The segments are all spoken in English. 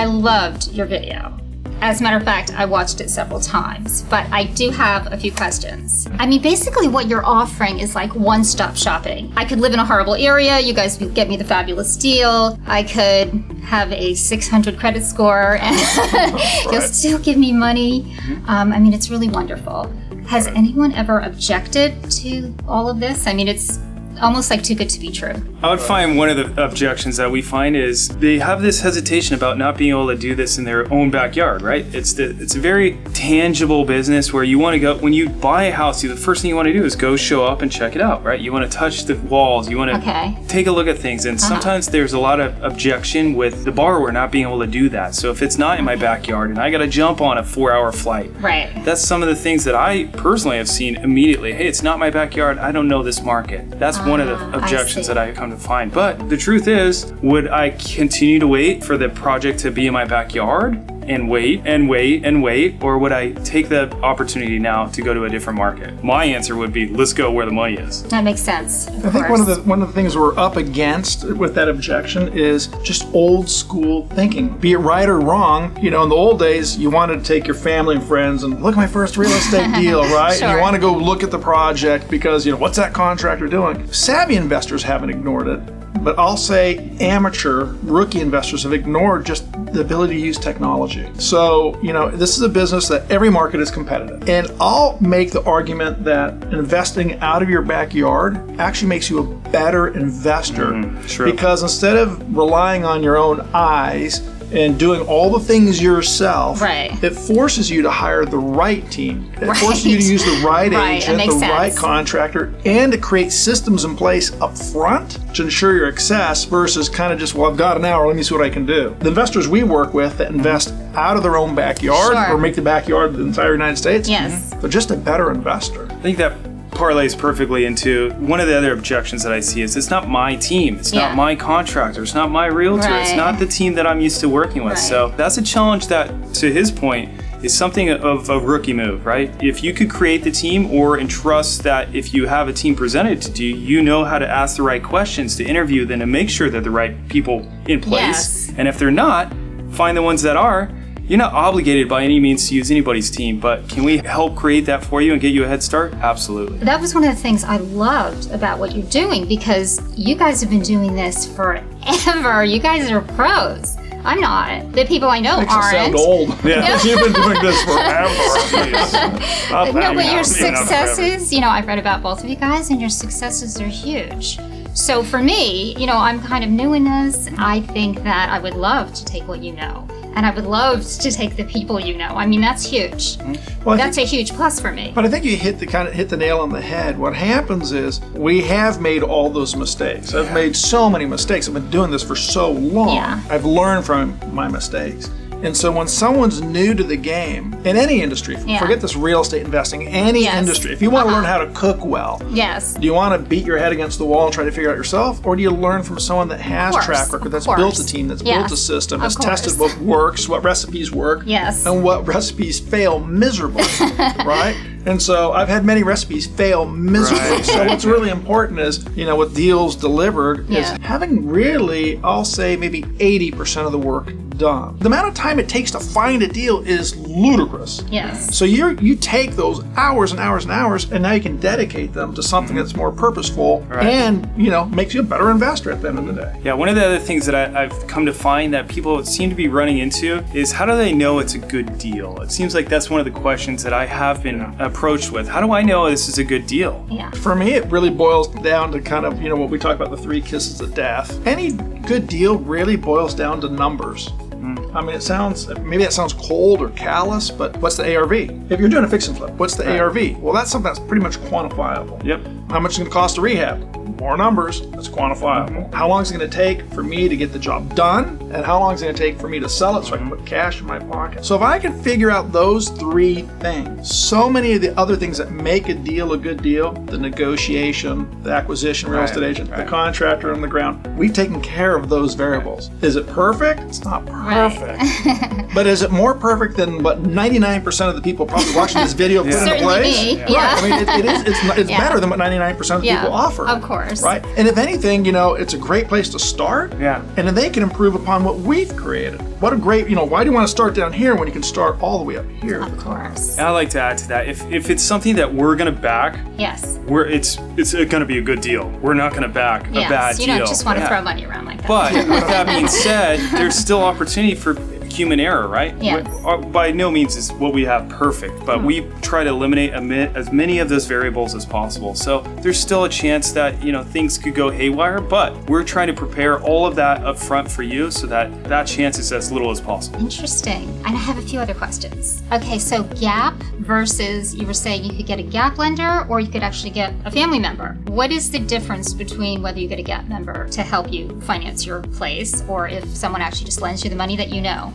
I loved your video. As a matter of fact, I watched it several times, but I do have a few questions. I mean, basically what you're offering is like one-stop shopping. I could live in a horrible area, you guys would get me the fabulous deal. I could have a 600 credit score and you'll still give me money. I mean, it's really wonderful. Has anyone ever objected to all of this? I mean, it's almost like too good to be true. I would find one of the objections that we find is they have this hesitation about not being able to do this in their own backyard, right? It's a very tangible business where you want to go, when you buy a house, the first thing you want to do is go show up and check it out, right? You want to touch the walls, you want to take a look at things, and sometimes there's a lot of objection with the borrower not being able to do that. So if it's not in my backyard and I got to jump on a 4-hour flight, right? That's some of the things that I personally have seen immediately. Hey, it's not my backyard, I don't know this market. That's one of the objections that I come to find. But the truth is, would I continue to wait for the project to be in my backyard and wait and wait and wait, or would I take the opportunity now to go to a different market? My answer would be, let's go where the money is. That makes sense. I think one of the things we're up against with that objection is just old school thinking. Be it right or wrong, in the old days, you wanted to take your family and friends and look at my first real estate deal, right? Sure. And you want to go look at the project because, what's that contractor doing? Savvy investors haven't ignored it. But I'll say amateur, rookie investors have ignored just the ability to use technology. So, this is a business that every market is competitive. And I'll make the argument that investing out of your backyard actually makes you a better investor. Sure. Because instead of relying on your own eyes and doing all the things yourself, it forces you to hire the right team. It forces you to use the right agent, the right contractor, and to create systems in place up front to ensure your success versus kind of just, I've got an hour, let me see what I can do. The investors we work with that invest out of their own backyard or make the backyard the entire United States, they're just a better investor. I think that parlays perfectly into one of the other objections that I see is it's not my team, it's not my contractor, it's not my realtor, it's not the team that I'm used to working with. So that's a challenge that, to his point, is something of a rookie move, right? If you could create the team or entrust that if you have a team presented to you, you know how to ask the right questions to interview them and make sure they're the right people in place. And if they're not, find the ones that are. You're not obligated by any means to use anybody's team, but can we help create that for you and get you a head start? Absolutely. That was one of the things I loved about what you're doing, because you guys have been doing this forever. You guys are pros. I'm not. The people I know aren't. Sound old. You've been doing this forever. No, but your successes, I've read about both of you guys, and your successes are huge. So for me, I'm kind of new in this. I think that I would love to take what you know. And I would love to take the people you know. I mean, that's huge. Well, that's a huge plus for me. But I think you hit the nail on the head. What happens is we have made all those mistakes. I've made so many mistakes. I've been doing this for so long. I've learned from my mistakes. And so when someone's new to the game, in any industry, forget this real estate investing, any industry, if you want to learn how to cook well, do you want to beat your head against the wall and try to figure it out yourself? Or do you learn from someone that has track record, that's built a team, that's built a system, has tested what works, what recipes work, and what recipes fail miserably, right? And so I've had many recipes fail miserably. So what's really important is, with deals delivered is having really, I'll say maybe 80% of the work done. The amount of time it takes to find a deal is ludicrous. So you take those hours and hours and hours, and now you can dedicate them to something that's more purposeful and, makes you a better investor at the end of the day. Yeah, one of the other things that I've come to find that people seem to be running into is, how do they know it's a good deal? It seems like that's one of the questions that I have been approached with. How do I know this is a good deal? For me, it really boils down to kind of, what we talk about, the 3 kisses of death. Any good deal really boils down to numbers. I mean, maybe that sounds cold or callous, but what's the ARV? If you're doing a fix and flip, what's the ARV? Well, that's something that's pretty much quantifiable. How much is it going to cost to rehab? More numbers, that's quantifiable. How long is it going to take for me to get the job done? And how long is it going to take for me to sell it so I can put cash in my pocket? So if I can figure out those 3 things, so many of the other things that make a deal a good deal, the negotiation, the acquisition, real estate agent, the contractor on the ground, we've taken care of those variables. Is it perfect? It's not perfect. But is it more perfect than what 99% of the people probably watching this video put into place? Me. I mean, it's better than what 99% of the people offer. Of course. course. Right? And if anything, it's a great place to start. Yeah. And then they can improve upon what we've created. What a great, why do you want to start down here when you can start all the way up here? Of course. And I'd like to add to that. If it's something that we're going to back, yes, it's going to be a good deal. We're not going to back a bad deal. You don't just want to throw money around like that. But with that being said, there's still opportunity for human error, right? Yes. By no means is what we have perfect, but we try to eliminate as many of those variables as possible. So there's still a chance that things could go haywire, but we're trying to prepare all of that up front for you so that chance is as little as possible. Interesting. And I have a few other questions. Okay, so gap versus, you were saying you could get a gap lender or you could actually get a family member. What is the difference between whether you get a gap member to help you finance your place or if someone actually just lends you the money that you know?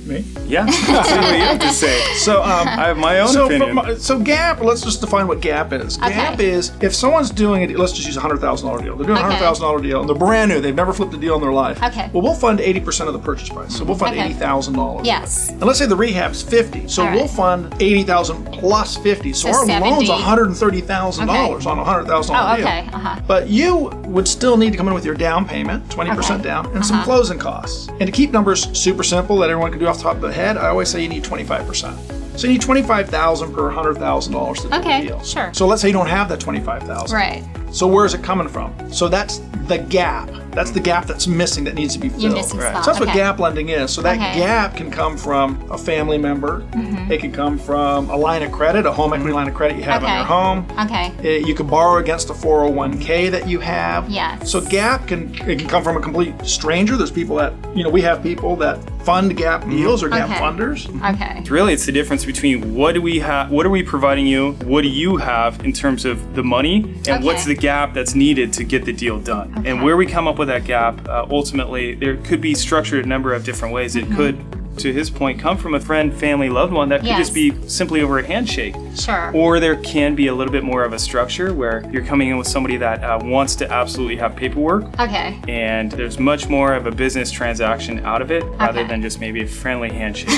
Me? Yeah. See what you have to say. So I have my own opinion. So gap, let's just define what gap is. Okay. Gap is if someone's doing it, let's just use a $100,000 deal. They're doing a $100,000 deal and they're brand new. They've never flipped a deal in their life. Okay. Well, we'll fund 80% of the purchase price. So we'll fund $80,000. Yes. And let's say the rehab's 50. So we'll fund 80,000 plus 50. So our 70. loan's $130,000 on a $100,000 deal. Okay. But you would still need to come in with your down payment, 20% down, and some closing costs. And to keep numbers super simple that everyone can do off the top of the head, I always say you need 25%. So you need $25,000 per $100,000 to do the deal. Sure. So let's say you don't have that $25,000. Right. So where's it coming from? So that's the gap. That's the gap that's missing that needs to be filled. You're missing So spot. that's what gap lending is. So that gap can come from a family member. It can come from a line of credit, a home equity line of credit you have on your home. Okay. You can borrow against a 401k that you have. Yes. So gap can come from a complete stranger. There's people that, we have people that fund gap deals or gap funders. Okay. Really, it's the difference between what do we have, what are we providing you, what do you have in terms of the money, and what's the gap that's needed to get the deal done. And where we come up with that gap, ultimately, there could be structured a number of different ways. It could, to his point, come from a friend, family, loved one that could just be simply over a handshake. Sure. Or there can be a little bit more of a structure where you're coming in with somebody that wants to absolutely have paperwork. Okay. And there's much more of a business transaction out of it rather than just maybe a friendly handshake.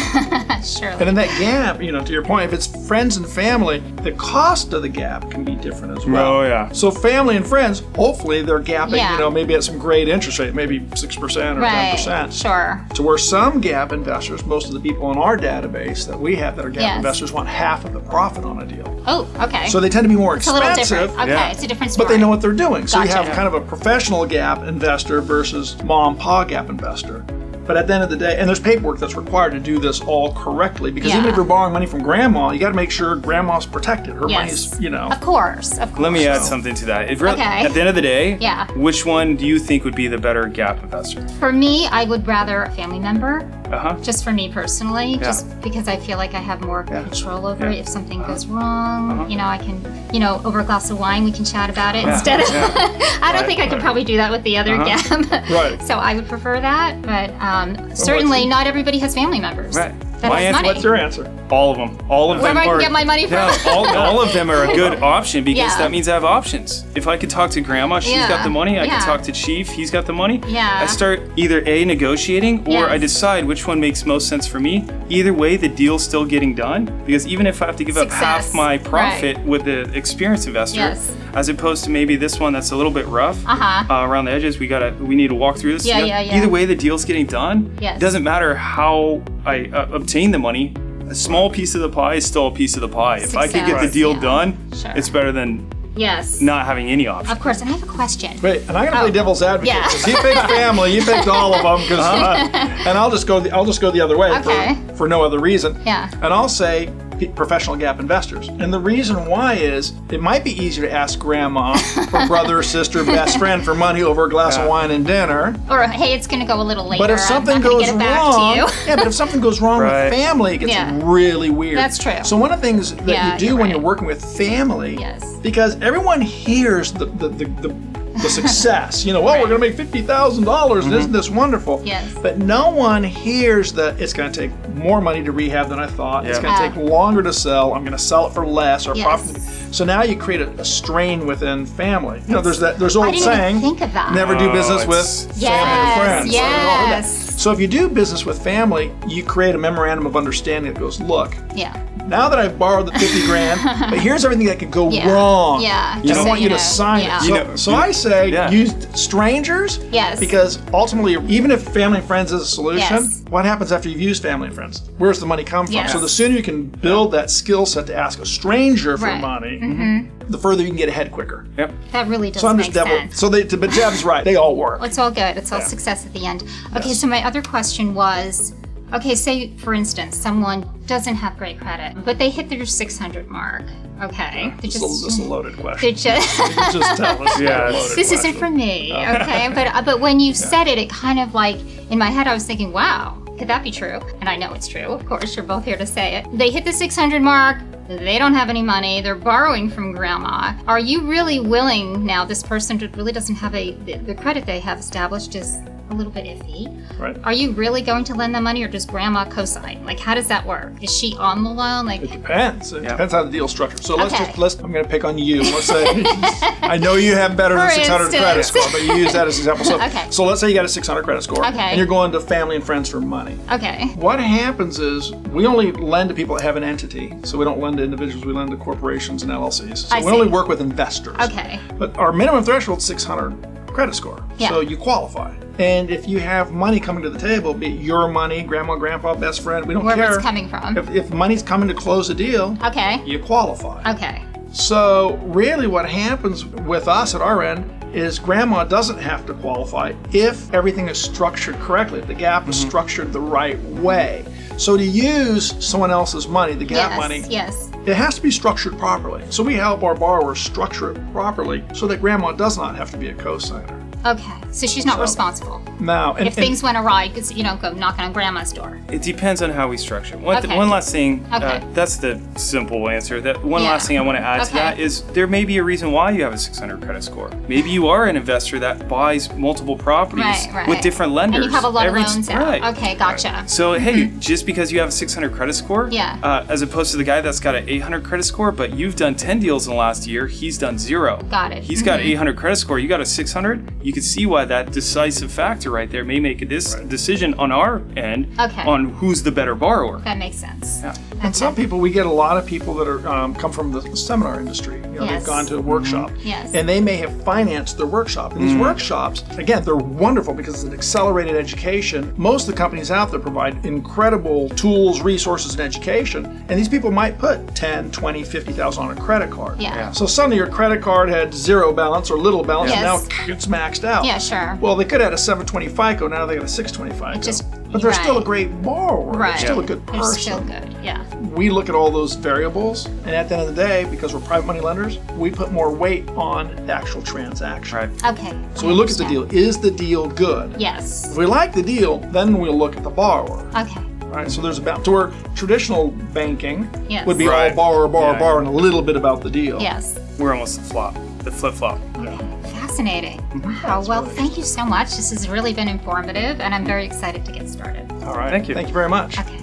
Sure. And in that gap, to your point, if it's friends and family, the cost of the gap can be different as well. Oh, yeah. So family and friends, hopefully they're gapping, Yeah. maybe at some great interest rate, maybe 6% or 10%. Sure. To where some gap investors, most of the people in our database that we have that are gap investors want half of the profit on a deal. Oh, okay. So they tend to be more it's a little expensive. different. Okay, it's a different story. But they know what they're doing. So you Gotcha. have kind of a professional gap investor versus mom and pa gap investor. But at the end of the day, and there's paperwork that's required to do this all correctly, because even if you're borrowing money from grandma, you got to make sure grandma's protected. Her money's, Of course. Let me add something to that. At the end of the day, which one do you think would be the better gap investor? For me, I would rather a family member. Uh-huh. Just for me personally, just because I feel like I have more control over it. If something goes wrong, I can, over a glass of wine, we can chat about it instead of. I don't think I could probably do that with the other gap. Right. So I would prefer that, but certainly not everybody has family members. Right. That has money. What's your answer? All of them. All of Where them am I are. gonna get my money from? all of them are a good option because Yeah. that means I have options. If I could talk to grandma, she's got the money. I can talk to Chief, he's got the money. Yeah. I start either A, negotiating, or I Yes. decide which one makes most sense for me. Either way, the deal's still getting done because even if I have to give up half Success. my profit with the experienced investor, Yes. as opposed to maybe this one that's a little bit rough around the edges, we need to walk through this. Yeah, together. yeah. Either way, the deal's getting done. Yes. It doesn't matter how I obtain the money. A small piece of the pie is still a piece of the pie. If I could get the Success. deal Yeah. done, Sure. it's better than Yes. not having any option. Of course, and I have a question. Wait, and I'm gonna play devil's advocate. Yeah. 'Cause he picked family, you picked all of them, and I'll just go the other way for no other reason. Yeah. And I'll say professional gap investors. And the reason why is it might be easier to ask grandma or brother, sister, best friend for money over a glass of wine and dinner. Or hey, it's going to go a little later. But if something I'm not gonna goes get it back wrong, to you. but if something goes wrong Right. with family, it gets Yeah. really weird. That's true. So one of the things that Yeah, you do you're when right. you're working with family, Yes. because everyone hears the success. Well, we're going to make $50,000, and isn't this wonderful? Yes. But no one hears that it's going to take more money to rehab than I thought. It's Yeah. going to take longer to sell. I'm going to sell it for less or Yes. profit. So now you create a strain within family. There's I old didn't saying, even think of that. never do business with it's- family and friends. Yes. So if you do business with family, you create a memorandum of understanding that goes, look, Yeah. now that I've borrowed the 50 grand, but here's everything that could go wrong. Yeah. I don't want you to sign it. So I say use strangers. Yes. Because ultimately, even if family and friends is a solution, Yes. what happens after you've used family and friends? Where's the money come from? Yes. So the sooner you can build that skill set to ask a stranger for Right. money, the further you can get ahead quicker. Yep. That really does So I'm make just devil. sense. So but Jeb's right. They all work. It's all good. It's all success at the end. Okay, so my other question was, okay, say for instance, someone doesn't have great credit, but they hit their 600 mark. Okay, This is a loaded they're question. just You can just tell us. Yeah, this isn't for me. Okay, but when you said it, it kind of like in my head I was thinking, wow, could that be true? And I know it's true. Of course, you're both here to say it. They hit the 600 mark. They don't have any money. They're borrowing from grandma. Are you really willing now? This person really doesn't have the credit they have established is a little bit iffy. Right. Are you really going to lend them money, or does grandma co-sign? Like, how does that work? Is she on the loan? Like, It depends. It depends how the deal's structured. So let's Okay. I'm going to pick on you. Let's say, I know you have better than For 600 credit instance. score, but you use that as an example. So, Okay. so let's say you got a 600 credit score, Okay. and you're going to family and friends for money. okay, What happens is we only lend to people that have an entity. So we don't lend to individuals, we lend to corporations and LLCs. So I we only see. work with investors. okay, But our minimum threshold is 600 credit score. Yeah. So you qualify. And if you have money coming to the table, be it your money, grandma, grandpa, best friend, we don't wherever care. it's coming from. If money's coming to close a deal, Okay, you qualify. okay, So really what happens with us at our end is grandma doesn't have to qualify if everything is structured correctly, if the gap is structured the right way. So to use someone else's money, the gap yes, money, yes, it has to be structured properly. So we help our borrowers structure it properly so that grandma does not have to be a co-signer. okay. So she's not responsible. Now, If things went awry, because you don't go knocking on grandma's door. It depends on how we structure it. Okay. One last thing, Okay. that's the simple answer. That one Yeah. last thing I want to add to Okay. that is there may be a reason why you have a 600 credit score. Maybe you are an investor that buys multiple properties Right. with different lenders. And you have a lot of loans out. Right. Okay, gotcha. So hey, just because you have a 600 credit score, Yeah. as opposed to the guy that's got an 800 credit score, but you've done 10 deals in the last year, he's done 0. Got it. He's got 800 credit score, you got a 600. You can see why that decisive factor right there may make this decision on our end Okay. on who's the better borrower. That makes sense. Yeah. And some people, we get a lot of people that are come from the seminar industry. You know, Yes. they've gone to a workshop, Yes. and they may have financed their workshop. And these workshops, again, they're wonderful because it's an accelerated education. Most of the companies out there provide incredible tools, resources, and education. And these people might put 10, 20, 50,000 on a credit card. Yeah. So suddenly your credit card had 0 balance or little balance, and Yes. now it's maxed out. Yeah, sure. Well, they could have had a 720 FICO, now they got a 620 FICO. just- but they're still a right. great borrower. Right. They're still a good person. They're still good. Yeah. We look at all those variables, and at the end of the day, because we're private money lenders, we put more weight on the actual transaction. Right. Okay. So we look at the deal. Is the deal good? Yes. If we like the deal, then we'll look at the borrower. Okay. Right. So there's about to where traditional banking Yes. would be all Right. borrower, borrower, Yeah. borrower, and a little bit about the deal. Yes. We're almost the flip flop. Fascinating. Wow. Well, thank you so much. This has really been informative, and I'm very excited to get started. All right. Thank you. Thank you very much. Okay.